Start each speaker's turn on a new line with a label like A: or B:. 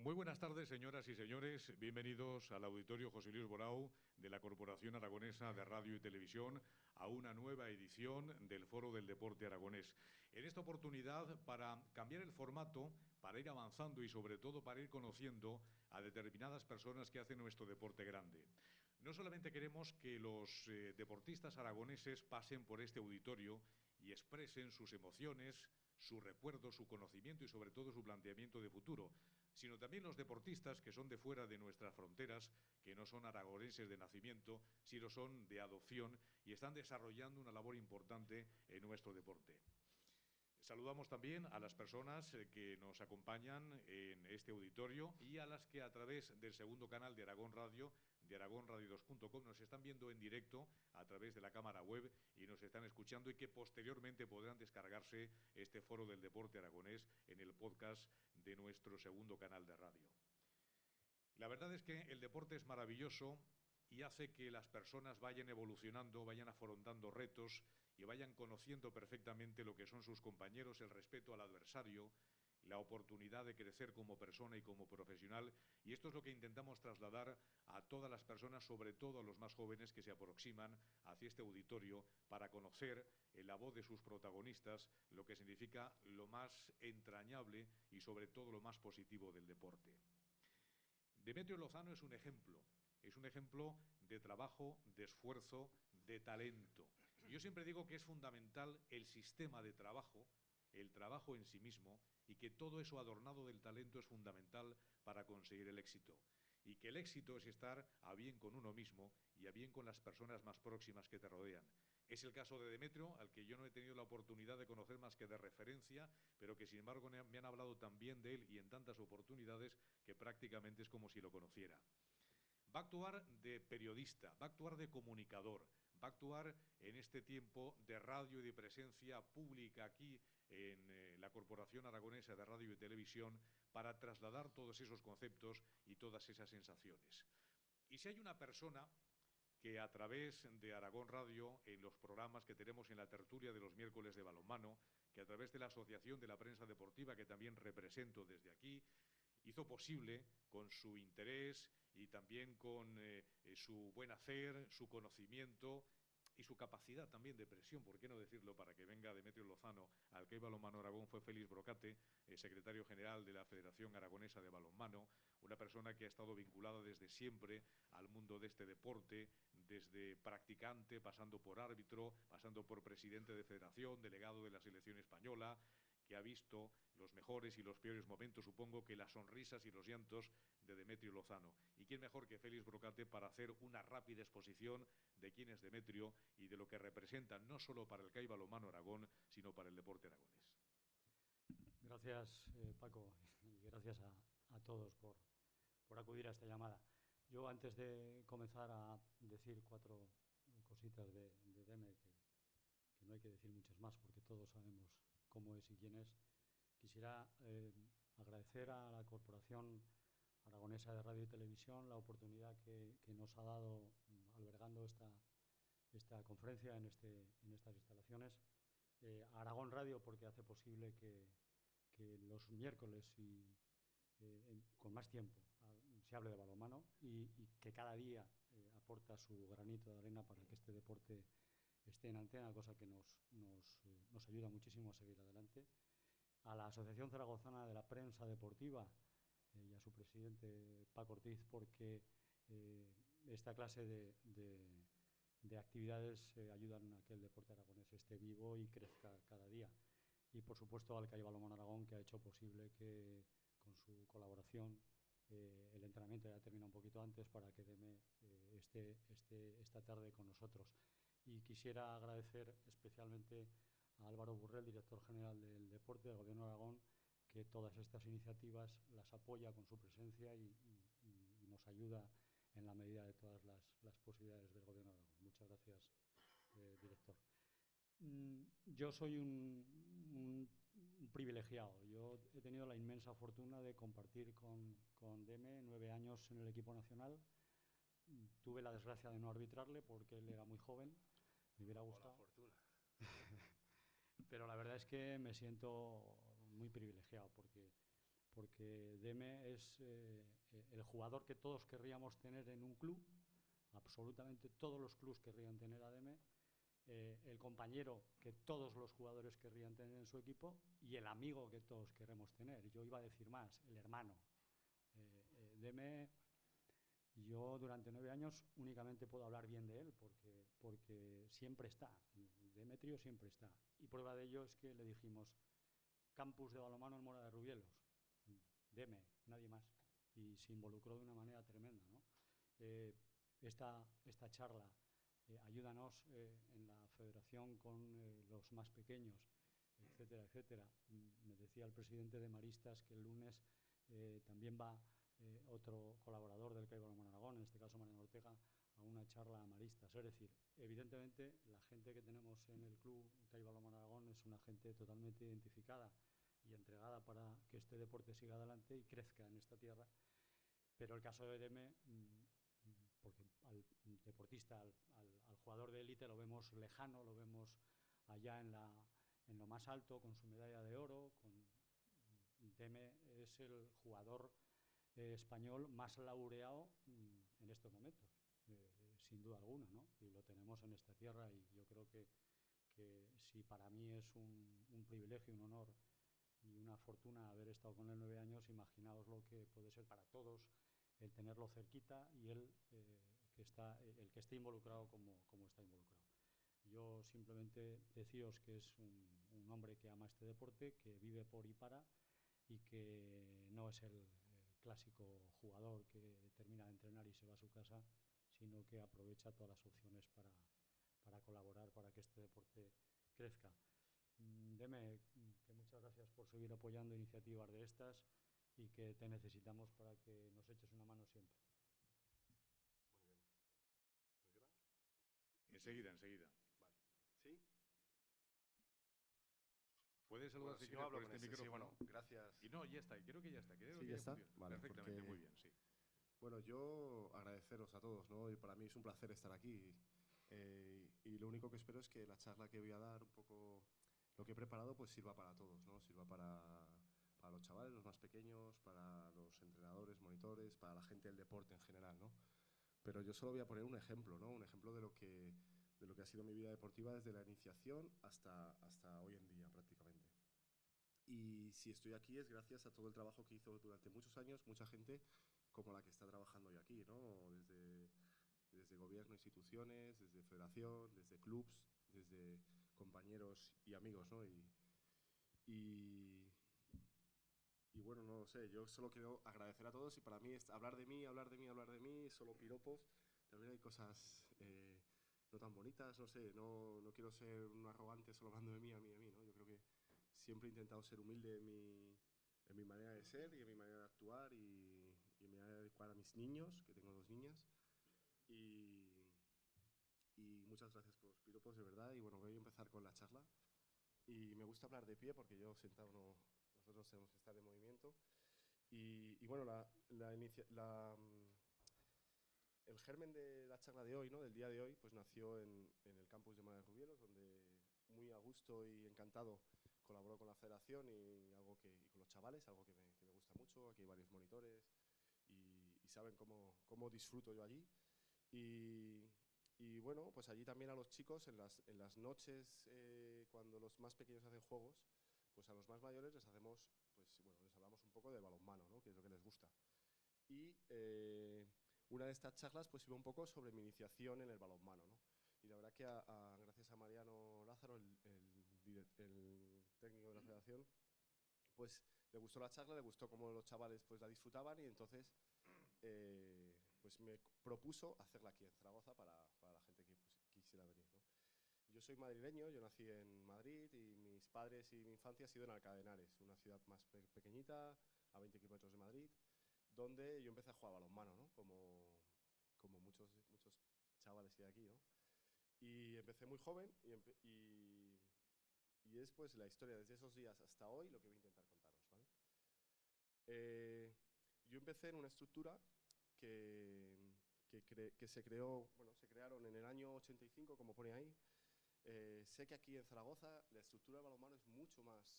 A: Muy buenas tardes, señoras y señores. Bienvenidos al auditorio José Luis Borao de la Corporación Aragonesa de Radio y Televisión a una nueva edición del Foro del Deporte Aragonés. En esta oportunidad, para cambiar el formato, para ir avanzando y sobre todo para ir conociendo a determinadas personas que hacen nuestro deporte grande. No solamente queremos que los deportistas aragoneses pasen por este auditorio y expresen sus emociones, su recuerdo, su conocimiento y sobre todo su planteamiento de futuro, sino también los deportistas que son de fuera de nuestras fronteras, que no son aragoneses de nacimiento, sino son de adopción y están desarrollando una labor importante en nuestro deporte. Saludamos también a las personas que nos acompañan en este auditorio y a las que a través del segundo canal de Aragón Radio, de aragonradio2.com, nos están viendo en directo a través de la cámara web y nos están escuchando y que posteriormente podrán descargarse este Foro del Deporte Aragonés en el podcast de nuestro segundo canal de radio. La verdad es que el deporte es maravilloso y hace que las personas vayan evolucionando, vayan afrontando retos y vayan conociendo perfectamente lo que son sus compañeros, el respeto al adversario, la oportunidad de crecer como persona y como profesional. Y esto es lo que intentamos trasladar a todas las personas, sobre todo a los más jóvenes que se aproximan hacia este auditorio para conocer en la voz de sus protagonistas lo que significa lo más entrañable y sobre todo lo más positivo del deporte. Demetrio Lozano es un ejemplo. Es un ejemplo de trabajo, de esfuerzo, de talento. Yo siempre digo que es fundamental el sistema de trabajo, el trabajo en sí mismo, y que todo eso adornado del talento es fundamental para conseguir el éxito. Y que el éxito es estar a bien con uno mismo y a bien con las personas más próximas que te rodean. Es el caso de Demetrio, al que yo no he tenido la oportunidad de conocer más que de referencia, pero que sin embargo me han hablado tan bien de él y en tantas oportunidades que prácticamente es como si lo conociera. Va a actuar de periodista, va a actuar de comunicador, va a actuar en este tiempo de radio y de presencia pública aquí en la Corporación Aragonesa de Radio y Televisión para trasladar todos esos conceptos y todas esas sensaciones. Y si hay una persona que a través de Aragón Radio, en los programas que tenemos en la tertulia de los miércoles de balonmano, que a través de la Asociación de la Prensa Deportiva, que también represento desde aquí, hizo posible, con su interés y también con su buen hacer, su conocimiento y su capacidad también de presión, por qué no decirlo, para que venga Demetrio Lozano al CAI Balonmano Aragón, fue Félix Brocate, secretario general de la Federación Aragonesa de Balonmano, una persona que ha estado vinculada desde siempre al mundo de este deporte, desde practicante, pasando por árbitro, pasando por presidente de federación, delegado de la selección española, que ha visto los mejores y los peores momentos, supongo que las sonrisas y los llantos de Demetrio Lozano. ¿Y quién mejor que Félix Brocate para hacer una rápida exposición de quién es Demetrio y de lo que representa no solo para el CAI Balonmano Aragón, sino para el deporte aragonés?
B: Gracias, Paco, y gracias a todos por acudir a esta llamada. Yo, antes de comenzar a decir cuatro cositas de Deme, que no hay que decir muchas más porque todos sabemos cómo es y quién es, quisiera agradecer a la Corporación Aragonesa de Radio y Televisión la oportunidad que nos ha dado albergando esta conferencia en estas instalaciones. A Aragón Radio, porque hace posible que los miércoles con más tiempo se hable de balonmano y que cada día aporta su granito de arena para que este deporte esté en antena, cosa que nos ayuda muchísimo a seguir adelante. A la Asociación Zaragozana de la Prensa Deportiva y a su presidente Paco Ortiz, porque esta clase de actividades ayudan a que el deporte aragonés esté vivo y crezca cada día. Y, por supuesto, al CAI Balonmano Aragón, que ha hecho posible que, con su colaboración, el entrenamiento ya termina un poquito antes para que Deme esté esta tarde con nosotros. Y quisiera agradecer especialmente a Álvaro Burrell, director general del Deporte del Gobierno de Aragón, que todas estas iniciativas las apoya con su presencia y nos ayuda en la medida de todas las posibilidades del Gobierno de Aragón. Muchas gracias, director. Yo soy un privilegiado. Yo he tenido la inmensa fortuna de compartir con Deme 9 años en el equipo nacional. Tuve la desgracia de no arbitrarle porque él era muy joven. Me hubiera gustado.
C: La fortuna.
B: Pero la verdad es que me siento muy privilegiado porque porque Deme es el jugador que todos querríamos tener en un club, absolutamente todos los clubes querrían tener a Deme, el compañero que todos los jugadores querrían tener en su equipo y el amigo que todos queremos tener. Yo iba a decir más, el hermano. Deme, yo durante 9 años únicamente puedo hablar bien de él porque siempre está, Demetrio siempre está. Y prueba de ello es que le dijimos, campus de balonmano en Mora de Rubielos, Deme, nadie más. Y se involucró de una manera tremenda, ¿no? Esta charla, ayúdanos en la federación con los más pequeños, etcétera, etcétera. Me decía el presidente de Maristas que el lunes también va otro colaborador del CAI Balonmano Aragón, en este caso Mariano Ortega, a una charla a Maristas. Es decir, evidentemente la gente que tenemos en el club CAI Balonmano Aragón es una gente totalmente identificada y entregada para que este deporte siga adelante y crezca en esta tierra. Pero el caso de Deme, porque al deportista, al jugador de élite lo vemos lejano, lo vemos allá en lo más alto, con su medalla de oro. Deme es el jugador español más laureado en estos momentos, sin duda alguna, ¿no? Y lo tenemos en esta tierra y yo creo que si para mí es un privilegio, un honor y una fortuna haber estado con él 9 años, imaginaos lo que puede ser para todos el tenerlo cerquita y él el que esté involucrado como está involucrado. Yo simplemente deciros que es un hombre que ama este deporte, que vive por y para, y que no es el clásico jugador que termina de entrenar y se va a su casa, sino que aprovecha todas las opciones para colaborar para que este deporte crezca. Deme, que muchas gracias por seguir apoyando iniciativas de estas y que te necesitamos para que nos eches una mano siempre.
A: Muy bien. Enseguida.
C: Vale. ¿Sí?
A: Puedes saludar si quieres por este micrófono.
C: Sí, bueno, gracias.
A: Y no, ya está, creo que ya está.
C: Sí, ya está. Vale,
A: perfectamente, muy bien, sí.
C: Bueno, yo agradeceros a todos, ¿no? Y para mí es un placer estar aquí. Y lo único que espero es que la charla que voy a dar, un poco lo que he preparado, pues sirva para todos, ¿no? Sirva para los chavales, los más pequeños, para los entrenadores, monitores, para la gente del deporte en general, ¿no? Pero yo solo voy a poner un ejemplo, ¿no? Un ejemplo de lo que ha sido mi vida deportiva desde la iniciación hasta hoy en día, prácticamente. Y si estoy aquí es gracias a todo el trabajo que hizo durante muchos años mucha gente como la que está trabajando hoy aquí, ¿no? Desde gobierno, instituciones, desde federación, desde clubs, desde compañeros y amigos, ¿no? Y bueno, no lo sé, yo solo quiero agradecer a todos y para mí es hablar de mí, solo piropos. También hay cosas no tan bonitas, no sé, no quiero ser un arrogante solo hablando de mí, ¿no? Yo creo que siempre he intentado ser humilde en mi manera de ser y en mi manera de actuar y en mi manera de educar a mis niños, que tengo 2 niñas. Y muchas gracias por los piropos, de verdad. Y bueno, voy a empezar con la charla. Y me gusta hablar de pie porque yo sentado nosotros tenemos que estar en movimiento. Y bueno, el germen de la charla de hoy, ¿no? Del día de hoy, pues nació en el campus de Mora de Rubielos, donde muy a gusto y encantado colaboro con la federación y con los chavales, algo que me gusta mucho. Aquí hay varios monitores y saben cómo disfruto yo allí. Y bueno, pues allí también a los chicos, en las noches, cuando los más pequeños hacen juegos, pues a los más mayores les hacemos, pues bueno, les hablamos un poco de balonmano, ¿no? Que es lo que les gusta. Y una de estas charlas pues iba un poco sobre mi iniciación en el balonmano, ¿no? Y la verdad que gracias a Mariano Lázaro, el técnico de la federación, pues le gustó la charla, le gustó cómo los chavales pues la disfrutaban y entonces pues me propuso hacerla aquí en Zaragoza para la gente que pues, quisiera venir, ¿no? Yo soy madrileño, yo nací en Madrid y mis padres y mi infancia ha sido en Alcalá de Henares, una ciudad más pequeñita, a 20 kilómetros de Madrid, donde yo empecé a jugar balonmano, ¿no? Como muchos chavales que hay aquí, ¿no? Y empecé muy joven y es pues la historia desde esos días hasta hoy lo que voy a intentar contaros, ¿vale? Yo empecé en una estructura que se crearon en el año 85, como pone ahí. Sé que aquí en Zaragoza la estructura de balonmano es mucho más